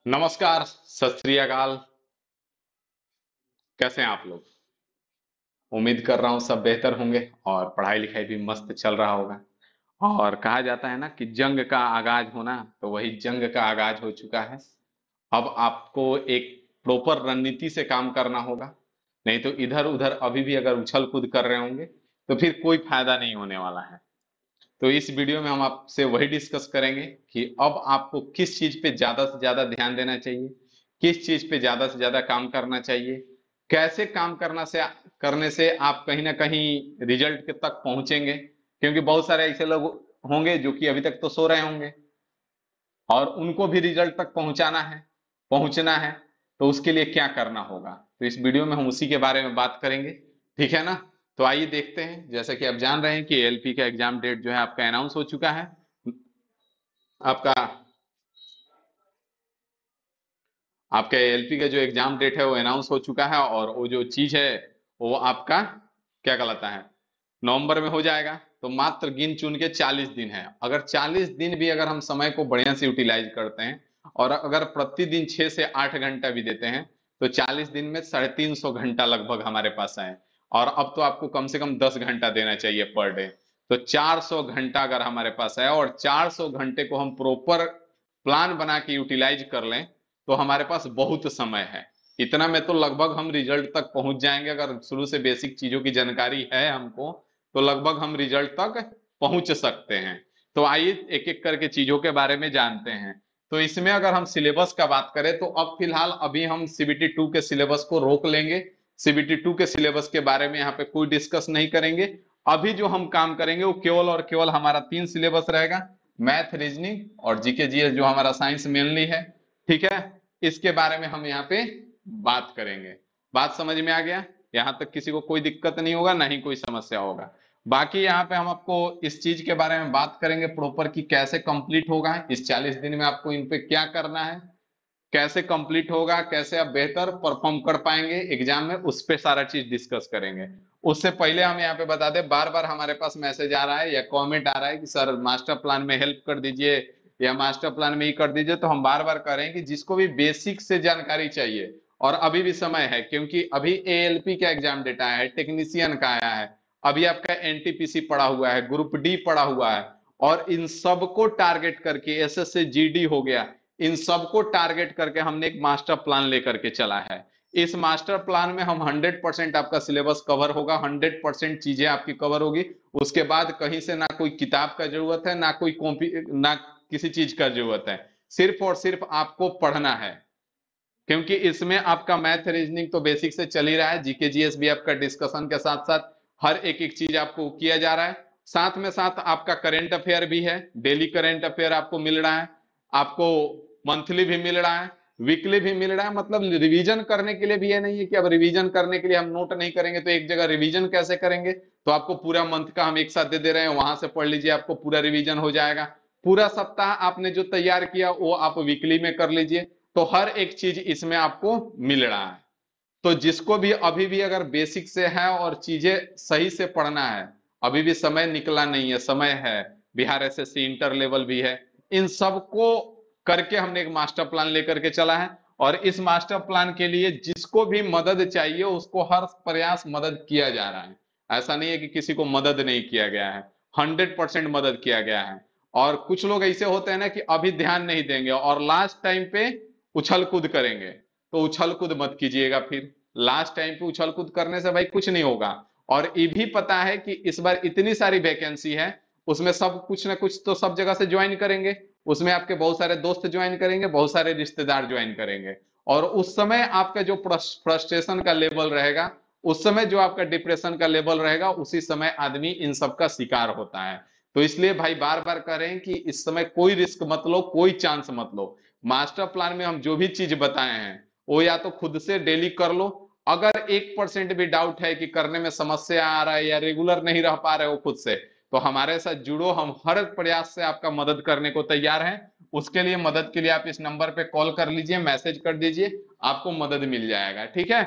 नमस्कार, सत श्री अकाल। कैसे हैं आप लोग? उम्मीद कर रहा हूं सब बेहतर होंगे और पढ़ाई लिखाई भी मस्त चल रहा होगा। और कहा जाता है ना कि जंग का आगाज होना, तो वही जंग का आगाज हो चुका है। अब आपको एक प्रॉपर रणनीति से काम करना होगा। नहीं तो इधर उधर अभी भी अगर उछल कूद कर रहे होंगे तो फिर कोई फायदा नहीं होने वाला है। तो इस वीडियो में हम आपसे वही डिस्कस करेंगे कि अब आपको किस चीज पे ज्यादा से ज्यादा ध्यान देना चाहिए, किस चीज पे ज्यादा से ज्यादा काम करना चाहिए, कैसे काम करने से आप कहीं ना कहीं रिजल्ट के तक पहुंचेंगे। क्योंकि बहुत सारे ऐसे लोग होंगे जो कि अभी तक तो सो रहे होंगे और उनको भी रिजल्ट तक पहुंचना है। तो उसके लिए क्या करना होगा, तो इस वीडियो में हम उसी के बारे में बात करेंगे। ठीक है ना? तो आइए देखते हैं। जैसा कि आप जान रहे हैं कि एएलपी का एग्जाम डेट जो है आपका अनाउंस हो चुका है। आपका आपका एएलपी का जो एग्जाम डेट है वो अनाउंस हो चुका है, और वो जो चीज है वो आपका क्या कहलाता है, नवंबर में हो जाएगा। तो मात्र गिन चुन के 40 दिन है। अगर 40 दिन भी अगर हम समय को बढ़िया से यूटिलाइज करते हैं और अगर प्रतिदिन 6 से 8 घंटा भी देते हैं, तो 40 दिन में 350 घंटा लगभग हमारे पास है। और अब तो आपको कम से कम 10 घंटा देना चाहिए पर डे। तो 400 घंटा अगर हमारे पास है और 400 घंटे को हम प्रॉपर प्लान बना के यूटिलाइज कर लें, तो हमारे पास बहुत समय है। इतना में तो लगभग हम रिजल्ट तक पहुंच जाएंगे। अगर शुरू से बेसिक चीजों की जानकारी है हमको, तो लगभग हम रिजल्ट तक पहुंच सकते हैं। तो आइए एक एक करके चीजों के बारे में जानते हैं। तो इसमें अगर हम सिलेबस का बात करें, तो अब फिलहाल अभी हम सीबीटी 2 के सिलेबस को रोक लेंगे। सीबीटी 2 के सिलेबस के बारे में यहाँ पे कोई डिस्कस नहीं करेंगे। अभी जो हम काम करेंगे वो केवल और केवल हमारा 3 सिलेबस रहेगा। मैथ, रीजनिंग और जीके जीएस जो हमारा साइंस मेनली है। ठीक है? इसके बारे में हम यहाँ पे बात करेंगे। बात समझ में आ गया? यहां तक किसी को कोई दिक्कत नहीं होगा, ना ही कोई समस्या होगा। बाकी यहाँ पे हम आपको इस चीज के बारे में बात करेंगे प्रॉपर कि कैसे कंप्लीट होगा इस 40 दिन में, आपको इन पे क्या करना है, कैसे कंप्लीट होगा, कैसे आप बेहतर परफॉर्म कर पाएंगे एग्जाम में, उस पे सारा चीज डिस्कस करेंगे। उससे पहले हम यहाँ पे बता दें, बार बार हमारे पास मैसेज आ रहा है या कमेंट आ रहा है कि सर मास्टर प्लान में हेल्प कर दीजिए या मास्टर प्लान में ही कर दीजिए। तो हम बार बार कह रहे हैं कि जिसको भी बेसिक से जानकारी चाहिए, और अभी भी समय है क्योंकि अभी एएलपी का एग्जाम डेट आया है, टेक्नीशियन का आया है, अभी आपका एनटीपीसी पड़ा हुआ है, ग्रुप डी पड़ा हुआ है, और इन सबको टारगेट करके एसएससी जीडी हो गया, इन सबको टारगेट करके हमने एक मास्टर प्लान लेकर के चला है। इस मास्टर प्लान में हम 100% आपका सिलेबस कवर होगा, 100% चीजें आपकी कवर होगी। उसके बाद कहीं से ना कोई किताब का जरूरत है, ना कोई कॉपी, ना किसी चीज का जरूरत है। सिर्फ और सिर्फ आपको पढ़ना है। क्योंकि इसमें आपका मैथ रीजनिंग तो बेसिक से चल ही रहा है, जीके जीएस भी आपका डिस्कशन के साथ साथ हर एक एक चीज आपको किया जा रहा है। साथ में साथ आपका करंट अफेयर भी है, डेली करंट अफेयर आपको मिल रहा है, आपको मंथली भी मिल रहा है, वीकली भी मिल रहा है। मतलब रिवीजन करने के लिए भी ये नहीं है कि अब रिवीजन करने के लिए हम नोट नहीं करेंगे तो एक जगह रिवीजन कैसे करेंगे, तो आपको पूरा मंथ का हम एक साथ दे दे रहे हैं, वहां से पढ़ लीजिए, आपको पूरा रिवीजन हो जाएगा। पूरा सप्ताह आपने जो तैयार किया वो आप वीकली में कर लीजिए। तो हर एक चीज इसमें आपको मिल रहा है। तो जिसको भी अभी भी अगर बेसिक से है और चीजें सही से पढ़ना है, अभी भी समय निकला नहीं है, समय है। बिहार एसएससी इंटर लेवल भी है। इन सबको करके हमने एक मास्टर प्लान लेकर के चला है। और इस मास्टर प्लान के लिए जिसको भी मदद चाहिए उसको हर प्रयास मदद किया जा रहा है। ऐसा नहीं है कि किसी को मदद नहीं किया गया है, 100% मदद किया गया है। और कुछ लोग ऐसे होते हैं ना कि अभी ध्यान नहीं देंगे और लास्ट टाइम पे उछल कूद करेंगे। तो उछल कूद मत कीजिएगा फिर। लास्ट टाइम पे उछल कूद करने से भाई कुछ नहीं होगा। और ये भी पता है कि इस बार इतनी सारी वैकेंसी है, उसमें सब कुछ ना कुछ तो सब जगह से ज्वाइन करेंगे। उसमें आपके बहुत सारे दोस्त ज्वाइन करेंगे, बहुत सारे रिश्तेदार ज्वाइन करेंगे। और उस समय आपका जो फ्रस्ट्रेशन का लेवल रहेगा, उस समय जो आपका डिप्रेशन का लेवल रहेगा, उसी समय आदमी इन सब का शिकार होता है। तो इसलिए भाई बार बार कह रहे हैं कि इस समय कोई रिस्क मत लो, कोई चांस मत लो। मास्टर प्लान में हम जो भी चीज बताए हैं वो या तो खुद से डेली कर लो। अगर 1% भी डाउट है कि करने में समस्या आ रहा है या रेगुलर नहीं रह पा रहे हो खुद से, तो हमारे साथ जुड़ो, हम हर प्रयास से आपका मदद करने को तैयार हैं। उसके लिए मदद के लिए आप इस नंबर पे कॉल कर लीजिए, मैसेज कर दीजिए, आपको मदद मिल जाएगा। ठीक है?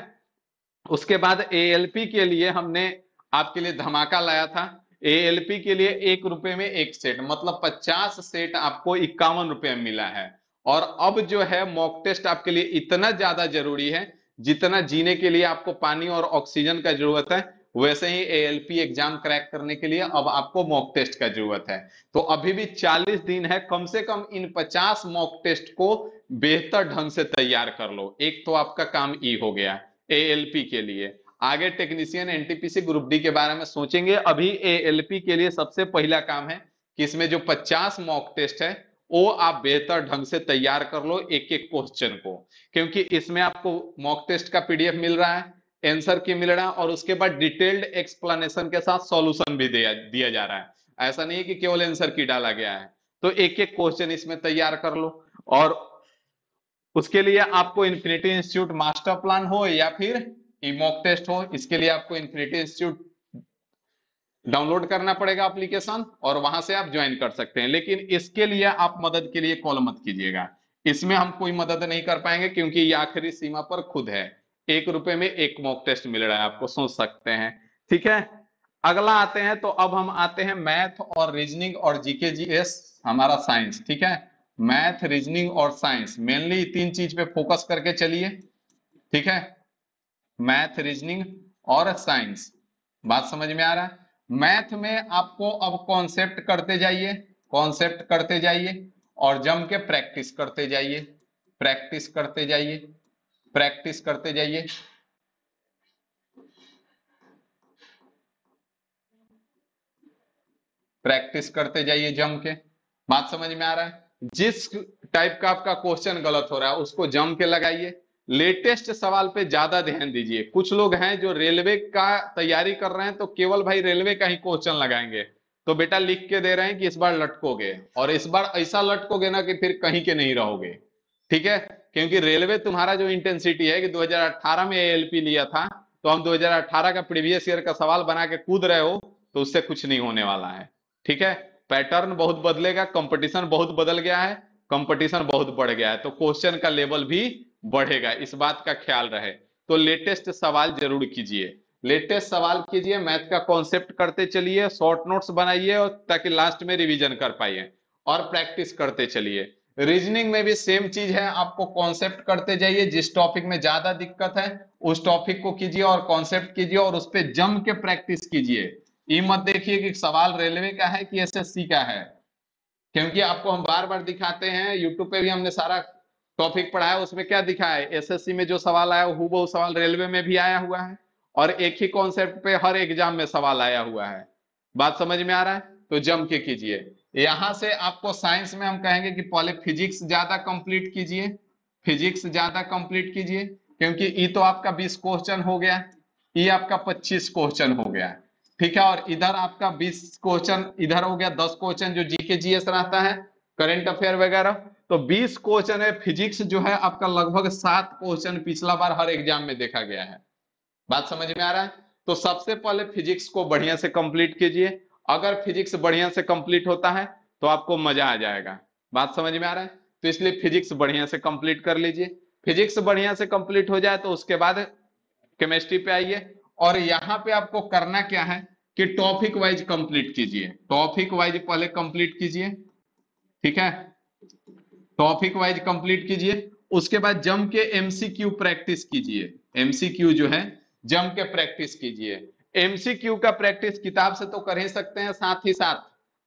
उसके बाद एएलपी के लिए हमने आपके लिए धमाका लाया था। एएलपी के लिए 1 रुपए में 1 सेट, मतलब 50 सेट आपको 51 रुपए में मिला है। और अब जो है मॉक टेस्ट आपके लिए इतना ज्यादा जरूरी है, जितना जीने के लिए आपको पानी और ऑक्सीजन का जरूरत है, वैसे ही एएलपी एग्जाम क्रैक करने के लिए अब आपको मॉक टेस्ट का जरूरत है। तो अभी भी 40 दिन है, कम से कम इन 50 मॉक टेस्ट को बेहतर ढंग से तैयार कर लो। एक तो आपका काम ई हो गया एएलपी के लिए। आगे टेक्नीशियन एनटीपीसी ग्रुप डी के बारे में सोचेंगे। अभी एएलपी के लिए सबसे पहला काम है कि इसमें जो 50 मॉक टेस्ट है वो आप बेहतर ढंग से तैयार कर लो एक एक क्वेश्चन को, क्योंकि इसमें आपको मॉक टेस्ट का पीडीएफ मिल रहा है, आंसर की मिल रहा है, और उसके बाद डिटेल्ड एक्सप्लेनेशन के साथ सॉल्यूशन भी दिया जा रहा है। ऐसा नहीं है कि केवल आंसर की डाला गया है। तो एक एक क्वेश्चन इसमें तैयार कर लो। और उसके लिए आपको इन्फिनिटी इंस्टीट्यूट मास्टर प्लान हो या फिर मॉक टेस्ट हो, इसके लिए आपको इन्फिनिटी इंस्टीट्यूट डाउनलोड करना पड़ेगा एप्लीकेशन, और वहां से आप ज्वाइन कर सकते हैं। लेकिन इसके लिए आप मदद के लिए कॉल मत कीजिएगा, इसमें हम कोई मदद नहीं कर पाएंगे, क्योंकि ये आखिरी सीमा पर खुद है। 1 रुपए में 1 मॉक टेस्ट मिल रहा है आपको, सोच सकते हैं। ठीक है, अगला आते हैं। तो अब हम आते हैं मैथ और रीजनिंग और जीके जीएस, हमारा साइंस। ठीक है, मैथ, रीजनिंग और साइंस, मेनली 3 चीज पे फोकस करके चलिए। ठीक है, मैथ, रीजनिंग और साइंस, बात समझ में आ रहा है। मैथ में आपको अब कॉन्सेप्ट करते जाइए, कॉन्सेप्ट करते जाइए, और जम के प्रैक्टिस करते जाइए, प्रैक्टिस करते जाइए, प्रैक्टिस करते जाइए। प्रैक्टिस करते जाइए जम के, बात समझ में आ रहा है। जिस टाइप का आपका क्वेश्चन गलत हो रहा है उसको जम के लगाइए। लेटेस्ट सवाल पे ज्यादा ध्यान दीजिए। कुछ लोग हैं जो रेलवे का तैयारी कर रहे हैं तो केवल भाई रेलवे का ही क्वेश्चन लगाएंगे, तो बेटा लिख के दे रहे हैं कि इस बार लटकोगे, और इस बार ऐसा लटकोगे ना कि फिर कहीं के नहीं रहोगे। ठीक है, क्योंकि रेलवे तुम्हारा जो इंटेंसिटी है कि 2018 में एएलपी लिया था, तो हम 2018 का प्रीवियस ईयर का सवाल बना के कूद रहे हो, तो उससे कुछ नहीं होने वाला है। ठीक है, पैटर्न बहुत बदलेगा, कंपटीशन बहुत बदल गया है, कंपटीशन बहुत बढ़ गया है, तो क्वेश्चन का लेवल भी बढ़ेगा, इस बात का ख्याल रहे। तो लेटेस्ट सवाल जरूर कीजिए, लेटेस्ट सवाल कीजिए, मैथ का कॉन्सेप्ट करते चलिए, शॉर्ट नोट्स बनाइए, ताकि लास्ट में रिवीजन कर पाइए, और प्रैक्टिस करते चलिए। रीजनिंग में भी सेम चीज है, आपको कॉन्सेप्ट करते जाइए, जिस टॉपिक में ज्यादा दिक्कत है उस टॉपिक को कीजिए और कॉन्सेप्ट कीजिए, और उस पर जम के प्रैक्टिस कीजिए। ये मत देखिए कि सवाल रेलवे का है कि एसएससी का है, क्योंकि आपको हम बार बार दिखाते हैं, यूट्यूब पे भी हमने सारा टॉपिक पढ़ा है, उसमें क्या दिखा है, एसएससी में जो सवाल आया हूबहू सवाल रेलवे में भी आया हुआ है, और एक ही कॉन्सेप्ट पे हर एग्जाम में सवाल आया हुआ है। बात समझ में आ रहा है, तो जम के कीजिए। यहां से आपको साइंस में हम कहेंगे कि पहले फिजिक्स ज्यादा कंप्लीट कीजिए, फिजिक्स ज्यादा कंप्लीट कीजिए, क्योंकि ये तो आपका 20 क्वेश्चन हो गया, ये आपका 25 क्वेश्चन हो गया। ठीक है, और इधर आपका 20 क्वेश्चन इधर हो गया, 10 क्वेश्चन जो जीके जीएस रहता है, करंट अफेयर वगैरह, तो 20 क्वेश्चन है। फिजिक्स जो है आपका लगभग 7 क्वेश्चन पिछला बार हर एग्जाम में देखा गया है। बात समझ में आ रहा है, तो सबसे पहले फिजिक्स को बढ़िया से कंप्लीट कीजिए। अगर फिजिक्स बढ़िया से कंप्लीट होता है तो आपको मजा आ जाएगा। बात समझ में आ रहा है, तो इसलिए फिजिक्स बढ़िया से कंप्लीट कर लीजिए। फिजिक्स बढ़िया से कंप्लीट हो जाए तो उसके बाद केमिस्ट्री पे आइए, और यहां पे आपको करना क्या है कि टॉपिक वाइज कंप्लीट कीजिए, टॉपिक वाइज पहले कंप्लीट कीजिए। ठीक है, टॉपिक वाइज कंप्लीट कीजिए, उसके बाद जम के एमसीक्यू प्रैक्टिस कीजिए। एमसीक्यू जो है जम के प्रैक्टिस कीजिए। एमसीक्यू का प्रैक्टिस किताब से तो कर ही सकते हैं, साथ ही साथ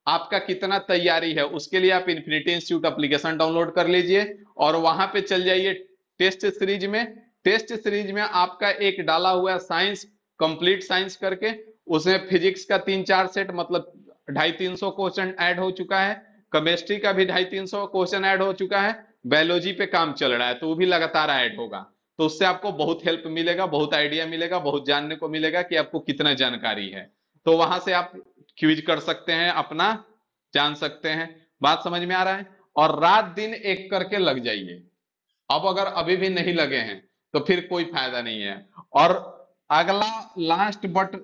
आपका कितना तैयारी है उसके लिए आप इन्फिनिटी इंस्टीट्यूट एप्लीकेशन डाउनलोड कर लीजिए, और वहां पे चल जाइए टेस्ट सीरीज में। टेस्ट सीरीज में आपका एक डाला हुआ है साइंस, कंप्लीट साइंस करके, उसमें फिजिक्स का 3-4 सेट, मतलब 250-300 क्वेश्चन ऐड हो चुका है, केमिस्ट्री का भी 250-300 क्वेश्चन ऐड हो चुका है, बायोलॉजी पे काम चल रहा है तो वो भी लगातार ऐड होगा। तो उससे आपको बहुत हेल्प मिलेगा, बहुत आइडिया मिलेगा, बहुत जानने को मिलेगा कि आपको कितना जानकारी है। तो वहां से आप क्विज कर सकते हैं, अपना जान सकते हैं। बात समझ में आ रहा है, और रात दिन एक करके लग जाइए। अब अगर अभी भी नहीं लगे हैं तो फिर कोई फायदा नहीं है। और अगला, लास्ट बट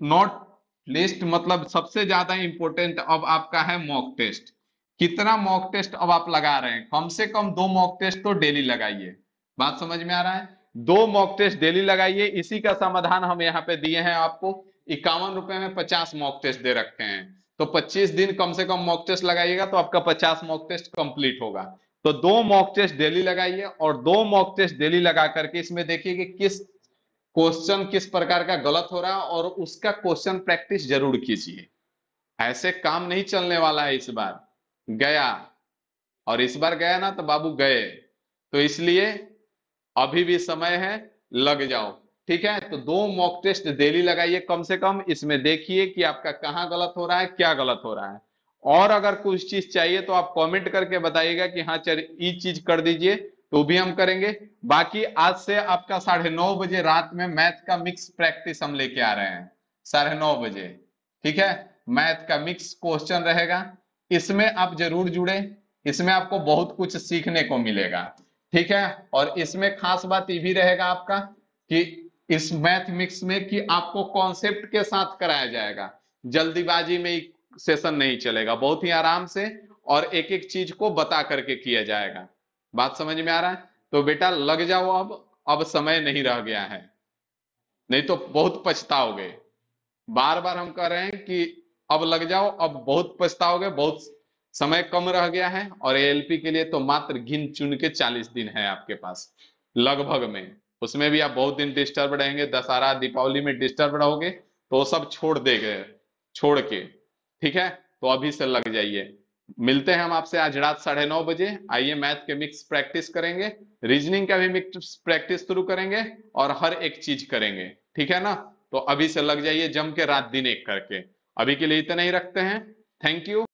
नॉट लिस्ट, मतलब सबसे ज्यादा इंपॉर्टेंट अब आपका है मॉक टेस्ट। कितना मॉक टेस्ट अब आप लगा रहे हैं, कम से कम 2 मॉक टेस्ट तो डेली लगाइए। बात समझ में आ रहा है, 2 मॉक टेस्ट डेली लगाइए। इसी का समाधान हम यहाँ पे दिए हैं आपको, 51 रुपए में 50 मॉक टेस्ट दे रखे हैं। तो 25 दिन कम से कम मॉक टेस्ट लगाइएगा तो आपका 50 मॉक टेस्ट कंप्लीट होगा। तो 2 मॉक टेस्ट डेली लगाइए, और 2 मॉक टेस्ट डेली लगा करके इसमें देखिए कि किस क्वेश्चन किस प्रकार का गलत हो रहा है, और उसका क्वेश्चन प्रैक्टिस जरूर कीजिए। ऐसे काम नहीं चलने वाला है इस बार। गया, और इस बार गया ना तो बाबू गए। तो इसलिए अभी भी समय है, लग जाओ। ठीक है, तो 2 मॉक टेस्ट डेली लगाइए कम से कम, इसमें देखिए कि आपका कहां गलत हो रहा है, क्या गलत हो रहा है। और अगर कुछ चीज चाहिए तो आप कमेंट करके बताइएगा कि हाँ चल ये चीज कर दीजिए, तो भी हम करेंगे। बाकी आज से आपका 9:30 बजे रात में मैथ का मिक्स प्रैक्टिस हम लेके आ रहे हैं, 9:30 बजे। ठीक है, मैथ का मिक्स क्वेश्चन रहेगा, इसमें आप जरूर जुड़े। इसमें आपको बहुत कुछ सीखने को मिलेगा। ठीक है, और इसमें खास बात ये भी रहेगा आपका कि इस मैथ मिक्स में कि आपको कॉन्सेप्ट के साथ कराया जाएगा। जल्दीबाजी में सेशन नहीं चलेगा, बहुत ही आराम से और एक एक चीज को बता करके किया जाएगा। बात समझ में आ रहा है? तो बेटा लग जाओ, अब समय नहीं रह गया है, नहीं तो बहुत पछताओगे। बार बार हम कह रहे हैं कि अब लग जाओ, अब बहुत पछताओगे, बहुत समय कम रह गया है। और एएलपी के लिए तो मात्र गिन चुन के 40 दिन है आपके पास लगभग में। उसमें भी आप बहुत दिन डिस्टर्ब रहेंगे, दशहरा दीपावली में डिस्टर्ब रहोगे, तो वो सब छोड़ देंगे, छोड़ के। ठीक है, तो अभी से लग जाइए। मिलते हैं हम आपसे आज रात 9:30 बजे। आइए मैथ के मिक्स प्रैक्टिस करेंगे, रीजनिंग का भी मिक्स प्रैक्टिस शुरू करेंगे, और हर एक चीज करेंगे। ठीक है ना? तो अभी से लग जाइए जम के, रात दिन एक करके। अभी के लिए इतना ही रखते हैं। Thank you.